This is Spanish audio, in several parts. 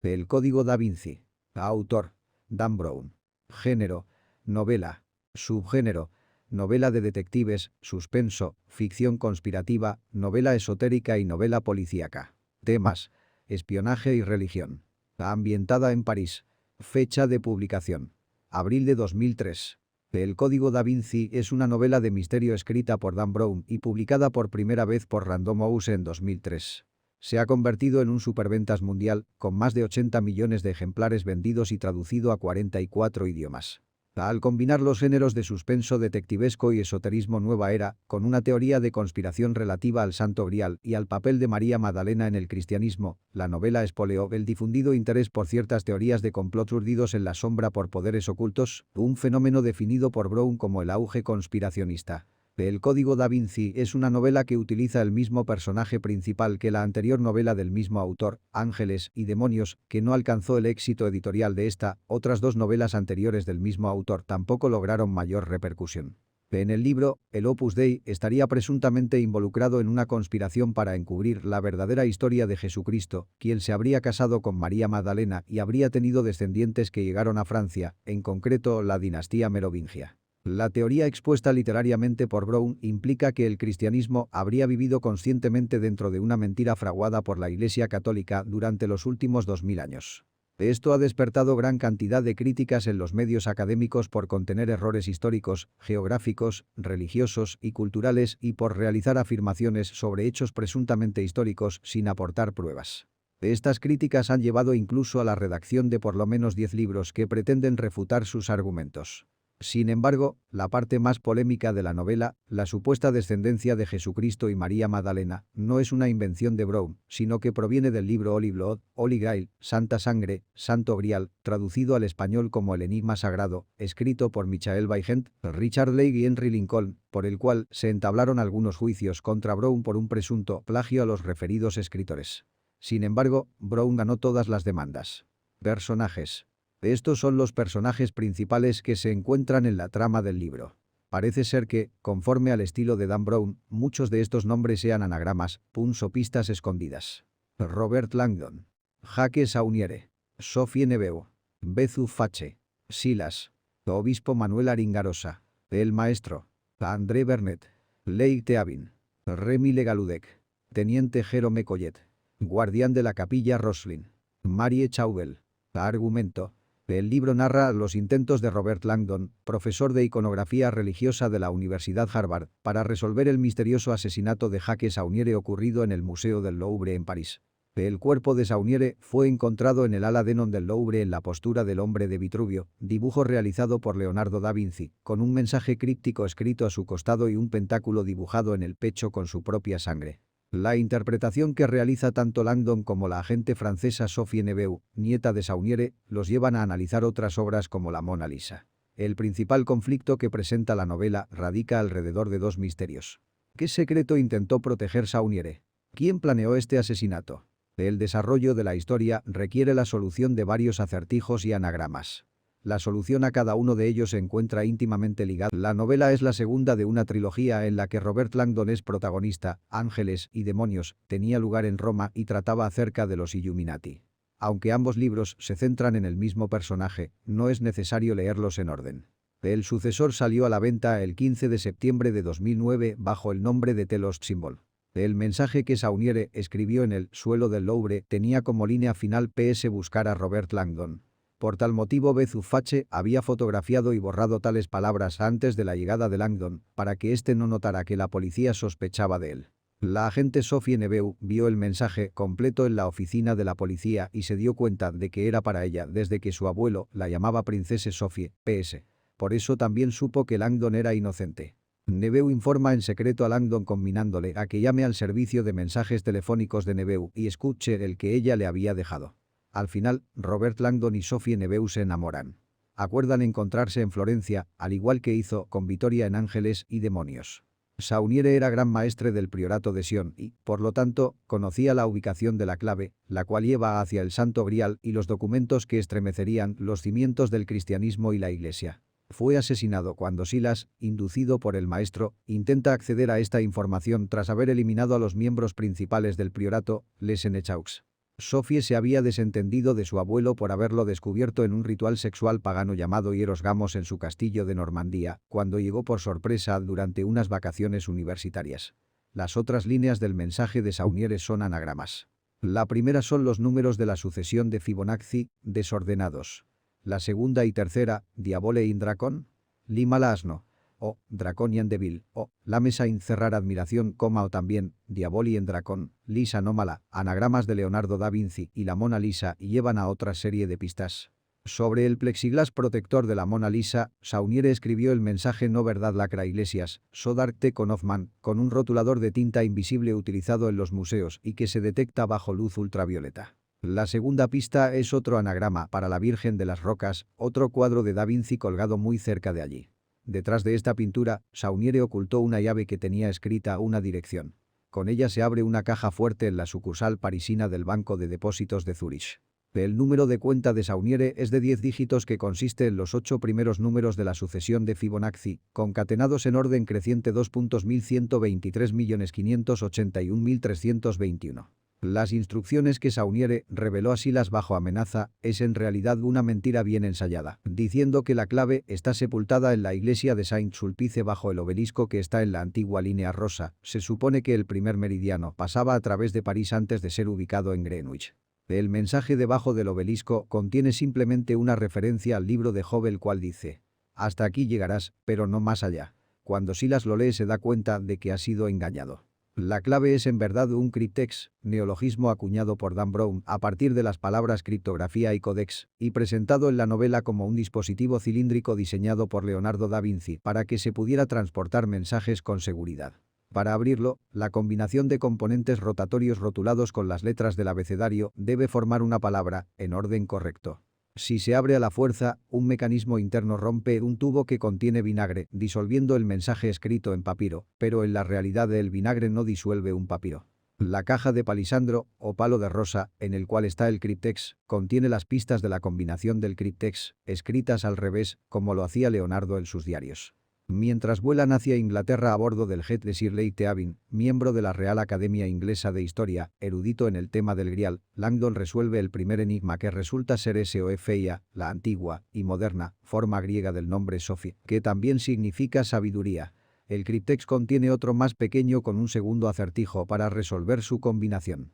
El Código Da Vinci. Autor: Dan Brown. Género: novela. Subgénero: novela de detectives, suspenso, ficción conspirativa, novela esotérica y novela policíaca. Temas: espionaje y religión. Ambientada en París. Fecha de publicación: abril de 2003. El Código Da Vinci es una novela de misterio escrita por Dan Brown y publicada por primera vez por Random House en 2003. Se ha convertido en un superventas mundial, con más de 80 millones de ejemplares vendidos y traducido a 44 idiomas. Al combinar los géneros de suspenso detectivesco y esoterismo nueva era, con una teoría de conspiración relativa al Santo Grial y al papel de María Magdalena en el cristianismo, la novela espoleó el difundido interés por ciertas teorías de complot urdidos en la sombra por poderes ocultos, un fenómeno definido por Brown como el auge conspiracionista. El Código Da Vinci es una novela que utiliza el mismo personaje principal que la anterior novela del mismo autor, Ángeles y Demonios, que no alcanzó el éxito editorial de esta. Otras dos novelas anteriores del mismo autor tampoco lograron mayor repercusión. En el libro, el Opus Dei estaría presuntamente involucrado en una conspiración para encubrir la verdadera historia de Jesucristo, quien se habría casado con María Magdalena y habría tenido descendientes que llegaron a Francia, en concreto la dinastía merovingia. La teoría expuesta literariamente por Brown implica que el cristianismo habría vivido conscientemente dentro de una mentira fraguada por la Iglesia Católica durante los últimos 2000 años. Esto ha despertado gran cantidad de críticas en los medios académicos por contener errores históricos, geográficos, religiosos y culturales y por realizar afirmaciones sobre hechos presuntamente históricos sin aportar pruebas. Estas críticas han llevado incluso a la redacción de por lo menos 10 libros que pretenden refutar sus argumentos. Sin embargo, la parte más polémica de la novela, la supuesta descendencia de Jesucristo y María Magdalena, no es una invención de Brown, sino que proviene del libro Holy Blood, Holy Grail, Santa Sangre, Santo Grial, traducido al español como El Enigma Sagrado, escrito por Michael Baigent, Richard Leigh y Henry Lincoln, por el cual se entablaron algunos juicios contra Brown por un presunto plagio a los referidos escritores. Sin embargo, Brown ganó todas las demandas. Personajes. Estos son los personajes principales que se encuentran en la trama del libro. Parece ser que, conforme al estilo de Dan Brown, muchos de estos nombres sean anagramas, puns o pistas escondidas. Robert Langdon. Jacques Sauniere. Sophie Neveu. Bezu Fache. Silas. Obispo Manuel Aringarosa. El Maestro. André Bernet. Leigh Teavin. Remy Legaludec. Teniente Jerome Collet. Guardián de la Capilla Roslin. Marie Chauvel. Argumento. El libro narra los intentos de Robert Langdon, profesor de iconografía religiosa de la Universidad Harvard, para resolver el misterioso asesinato de Jacques Sauniere ocurrido en el Museo del Louvre en París. El cuerpo de Sauniere fue encontrado en el ala Denon del Louvre en la postura del hombre de Vitruvio, dibujo realizado por Leonardo da Vinci, con un mensaje críptico escrito a su costado y un pentáculo dibujado en el pecho con su propia sangre. La interpretación que realiza tanto Langdon como la agente francesa Sophie Neveu, nieta de Sauniere, los llevan a analizar otras obras como la Mona Lisa. El principal conflicto que presenta la novela radica alrededor de dos misterios. ¿Qué secreto intentó proteger Sauniere? ¿Quién planeó este asesinato? El desarrollo de la historia requiere la solución de varios acertijos y anagramas. La solución a cada uno de ellos se encuentra íntimamente ligada. La novela es la segunda de una trilogía en la que Robert Langdon es protagonista. Ángeles y Demonios tenía lugar en Roma y trataba acerca de los Illuminati. Aunque ambos libros se centran en el mismo personaje, no es necesario leerlos en orden. El sucesor salió a la venta el 15 de septiembre de 2009 bajo el nombre de The Lost Symbol. El mensaje que Sauniere escribió en el suelo del Louvre tenía como línea final PS buscar a Robert Langdon. Por tal motivo Bezu Fache había fotografiado y borrado tales palabras antes de la llegada de Langdon, para que éste no notara que la policía sospechaba de él. La agente Sophie Neveu vio el mensaje completo en la oficina de la policía y se dio cuenta de que era para ella desde que su abuelo la llamaba Princesa Sophie, PS. Por eso también supo que Langdon era inocente. Neveu informa en secreto a Langdon combinándole a que llame al servicio de mensajes telefónicos de Neveu y escuche el que ella le había dejado. Al final, Robert Langdon y Sophie Neveu se enamoran. Acuerdan encontrarse en Florencia, al igual que hizo con Vittoria en Ángeles y Demonios. Sauniere era gran maestre del priorato de Sion y, por lo tanto, conocía la ubicación de la clave, la cual lleva hacia el Santo Grial y los documentos que estremecerían los cimientos del cristianismo y la Iglesia. Fue asesinado cuando Silas, inducido por el maestro, intenta acceder a esta información tras haber eliminado a los miembros principales del priorato, les Senechaux. Sophie se había desentendido de su abuelo por haberlo descubierto en un ritual sexual pagano llamado Hieros Gamos en su castillo de Normandía, cuando llegó por sorpresa durante unas vacaciones universitarias. Las otras líneas del mensaje de Sauniere son anagramas. La primera son los números de la sucesión de Fibonacci, desordenados. La segunda y tercera, Diabole in Dracon, Limala asno, o Draconian Devil, o la mesa cerrar admiración, o también Diaboli en Dracon, Lisa anómala, anagramas de Leonardo da Vinci y la Mona Lisa y llevan a otra serie de pistas. Sobre el plexiglas protector de la Mona Lisa, Sauniere escribió el mensaje No verdad lacra Iglesias, so dark te con Hoffman, con un rotulador de tinta invisible utilizado en los museos y que se detecta bajo luz ultravioleta. La segunda pista es otro anagrama para la Virgen de las Rocas, otro cuadro de Da Vinci colgado muy cerca de allí. Detrás de esta pintura, Sauniere ocultó una llave que tenía escrita una dirección. Con ella se abre una caja fuerte en la sucursal parisina del Banco de Depósitos de Zurich. El número de cuenta de Sauniere es de 10 dígitos que consiste en los 8 primeros números de la sucesión de Fibonacci, concatenados en orden creciente 2.1123.581.321. Las instrucciones que Sauniere reveló a Silas bajo amenaza es en realidad una mentira bien ensayada, diciendo que la clave está sepultada en la iglesia de Saint-Sulpice bajo el obelisco que está en la antigua línea rosa. Se supone que el primer meridiano pasaba a través de París antes de ser ubicado en Greenwich. El mensaje debajo del obelisco contiene simplemente una referencia al libro de Job, el cual dice: «Hasta aquí llegarás, pero no más allá». Cuando Silas lo lee se da cuenta de que ha sido engañado. La clave es en verdad un cryptex, neologismo acuñado por Dan Brown a partir de las palabras criptografía y codex, y presentado en la novela como un dispositivo cilíndrico diseñado por Leonardo da Vinci para que se pudiera transportar mensajes con seguridad. Para abrirlo, la combinación de componentes rotatorios rotulados con las letras del abecedario debe formar una palabra, en orden correcto. Si se abre a la fuerza, un mecanismo interno rompe un tubo que contiene vinagre, disolviendo el mensaje escrito en papiro, pero en la realidad el vinagre no disuelve un papiro. La caja de palisandro, o palo de rosa, en el cual está el cryptex, contiene las pistas de la combinación del cryptex, escritas al revés, como lo hacía Leonardo en sus diarios. Mientras vuelan hacia Inglaterra a bordo del jet de Sir Leigh Teabing, miembro de la Real Academia Inglesa de Historia, erudito en el tema del Grial, Langdon resuelve el primer enigma que resulta ser Sophia, la antigua y moderna forma griega del nombre Sophie, que también significa sabiduría. El cryptex contiene otro más pequeño con un segundo acertijo para resolver su combinación.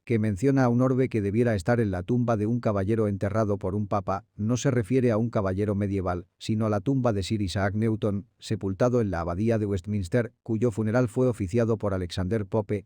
Que menciona a un orbe que debiera estar en la tumba de un caballero enterrado por un papa, no se refiere a un caballero medieval, sino a la tumba de Sir Isaac Newton, sepultado en la abadía de Westminster, cuyo funeral fue oficiado por Alexander Pope,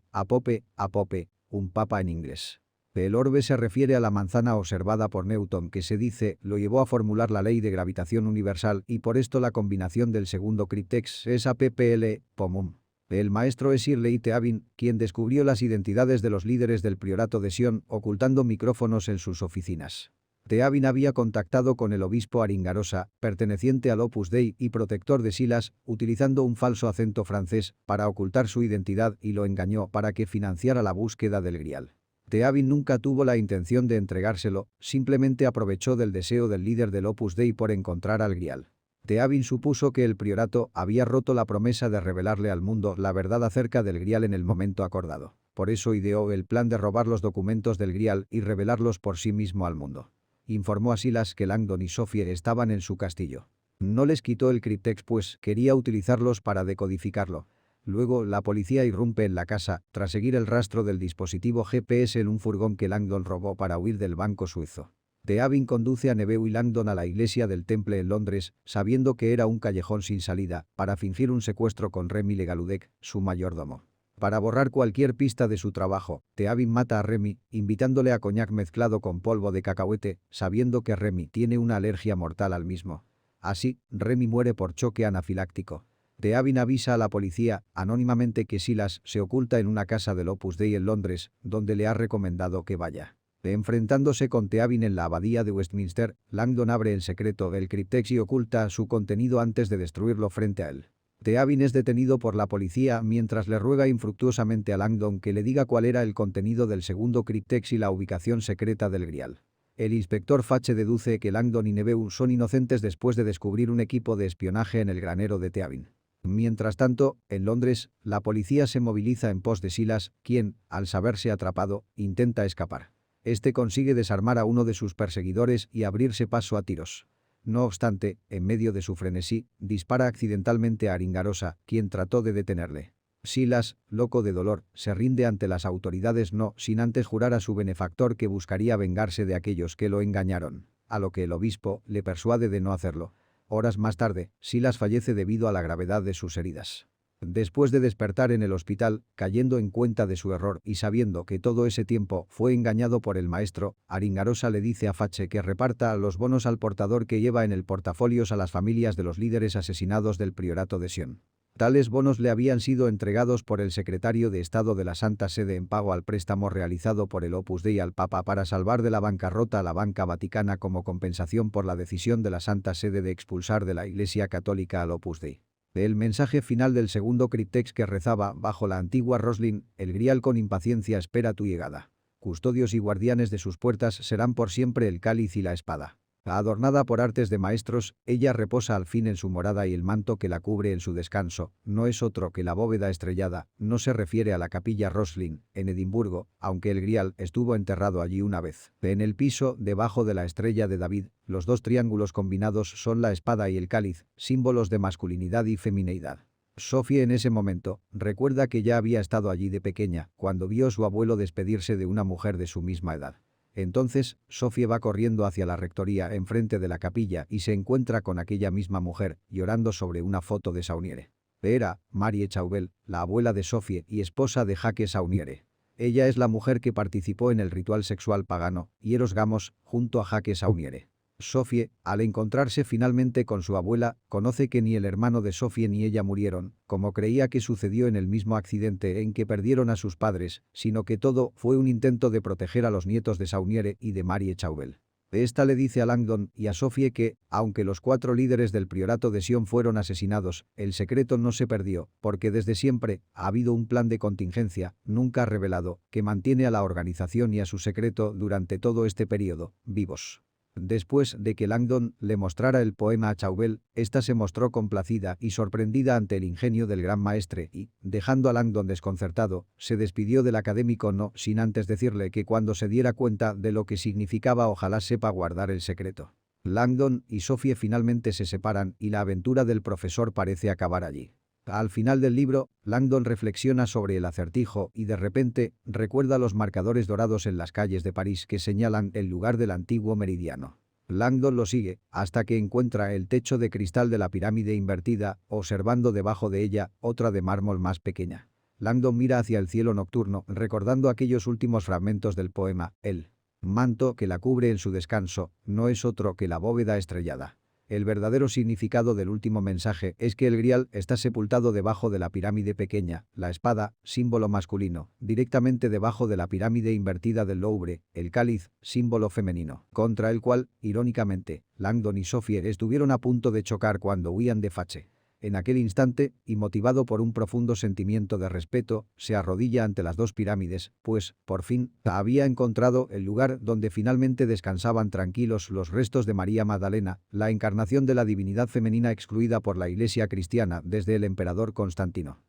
un papa en inglés. El orbe se refiere a la manzana observada por Newton que se dice lo llevó a formular la ley de gravitación universal y por esto la combinación del segundo cryptex es APPL, pomum. El maestro es Sir Leigh Teabing, quien descubrió las identidades de los líderes del priorato de Sion ocultando micrófonos en sus oficinas. Teabing había contactado con el obispo Aringarosa, perteneciente al Opus Dei y protector de Silas, utilizando un falso acento francés para ocultar su identidad y lo engañó para que financiara la búsqueda del Grial. Teabing nunca tuvo la intención de entregárselo, simplemente aprovechó del deseo del líder del Opus Dei por encontrar al Grial. Teabing supuso que el priorato había roto la promesa de revelarle al mundo la verdad acerca del Grial en el momento acordado. Por eso ideó el plan de robar los documentos del Grial y revelarlos por sí mismo al mundo. Informó a Silas que Langdon y Sophie estaban en su castillo. No les quitó el cryptex pues quería utilizarlos para decodificarlo. Luego, la policía irrumpe en la casa, tras seguir el rastro del dispositivo GPS en un furgón que Langdon robó para huir del banco suizo. Teabing conduce a Neveu y Langdon a la iglesia del Temple en Londres, sabiendo que era un callejón sin salida, para fingir un secuestro con Remy Le Gallaudet, su mayordomo. Para borrar cualquier pista de su trabajo, Teabing mata a Remy, invitándole a coñac mezclado con polvo de cacahuete, sabiendo que Remy tiene una alergia mortal al mismo. Así, Remy muere por choque anafiláctico. Teabing avisa a la policía, anónimamente, que Silas se oculta en una casa del Opus Dei en Londres, donde le ha recomendado que vaya. Enfrentándose con Teabing en la abadía de Westminster, Langdon abre en secreto el cryptex y oculta su contenido antes de destruirlo frente a él. Teabing es detenido por la policía mientras le ruega infructuosamente a Langdon que le diga cuál era el contenido del segundo cryptex y la ubicación secreta del Grial. El inspector Fache deduce que Langdon y Neveu son inocentes después de descubrir un equipo de espionaje en el granero de Teabing. Mientras tanto, en Londres, la policía se moviliza en pos de Silas, quien, al saberse atrapado, intenta escapar. Este consigue desarmar a uno de sus perseguidores y abrirse paso a tiros. No obstante, en medio de su frenesí, dispara accidentalmente a Aringarosa, quien trató de detenerle. Silas, loco de dolor, se rinde ante las autoridades no sin antes jurar a su benefactor que buscaría vengarse de aquellos que lo engañaron, a lo que el obispo le persuade de no hacerlo. Horas más tarde, Silas fallece debido a la gravedad de sus heridas. Después de despertar en el hospital, cayendo en cuenta de su error y sabiendo que todo ese tiempo fue engañado por el maestro, Aringarosa le dice a Fache que reparta los bonos al portador que lleva en el portafolios a las familias de los líderes asesinados del priorato de Sion. Tales bonos le habían sido entregados por el secretario de Estado de la Santa Sede en pago al préstamo realizado por el Opus Dei al Papa para salvar de la bancarrota a la banca vaticana como compensación por la decisión de la Santa Sede de expulsar de la Iglesia Católica al Opus Dei. El mensaje final del segundo criptex que rezaba bajo la antigua Roslin, el grial con impaciencia espera tu llegada. Custodios y guardianes de sus puertas serán por siempre el cáliz y la espada. Adornada por artes de maestros, ella reposa al fin en su morada y el manto que la cubre en su descanso no es otro que la bóveda estrellada, no se refiere a la capilla Roslin, en Edimburgo, aunque el grial estuvo enterrado allí una vez. En el piso, debajo de la estrella de David, los dos triángulos combinados son la espada y el cáliz, símbolos de masculinidad y femineidad. Sophie en ese momento recuerda que ya había estado allí de pequeña, cuando vio a su abuelo despedirse de una mujer de su misma edad. Entonces, Sophie va corriendo hacia la rectoría enfrente de la capilla y se encuentra con aquella misma mujer, llorando sobre una foto de Sauniere. Era Marie Chauvel, la abuela de Sophie y esposa de Jacques Sauniere. Ella es la mujer que participó en el ritual sexual pagano, Hieros Gamos, junto a Jacques Sauniere. Sophie, al encontrarse finalmente con su abuela, conoce que ni el hermano de Sophie ni ella murieron, como creía que sucedió en el mismo accidente en que perdieron a sus padres, sino que todo fue un intento de proteger a los nietos de Sauniere y de Marie Chauvel. Esta le dice a Langdon y a Sophie que, aunque los 4 líderes del priorato de Sion fueron asesinados, el secreto no se perdió, porque desde siempre ha habido un plan de contingencia, nunca revelado, que mantiene a la organización y a su secreto durante todo este periodo, vivos. Después de que Langdon le mostrara el poema a Chauvel, ésta se mostró complacida y sorprendida ante el ingenio del gran maestre y, dejando a Langdon desconcertado, se despidió del académico no sin antes decirle que cuando se diera cuenta de lo que significaba ojalá sepa guardar el secreto. Langdon y Sophie finalmente se separan y la aventura del profesor parece acabar allí. Al final del libro, Langdon reflexiona sobre el acertijo y de repente recuerda los marcadores dorados en las calles de París que señalan el lugar del antiguo meridiano. Langdon lo sigue hasta que encuentra el techo de cristal de la pirámide invertida, observando debajo de ella otra de mármol más pequeña. Langdon mira hacia el cielo nocturno recordando aquellos últimos fragmentos del poema, el manto que la cubre en su descanso, no es otro que la bóveda estrellada. El verdadero significado del último mensaje es que el grial está sepultado debajo de la pirámide pequeña, la espada, símbolo masculino, directamente debajo de la pirámide invertida del Louvre, el cáliz, símbolo femenino, contra el cual, irónicamente, Langdon y Sophie estuvieron a punto de chocar cuando huían de Fache. En aquel instante, y motivado por un profundo sentimiento de respeto, se arrodilla ante las 2 pirámides, pues, por fin, había encontrado el lugar donde finalmente descansaban tranquilos los restos de María Magdalena, la encarnación de la divinidad femenina excluida por la Iglesia cristiana desde el emperador Constantino.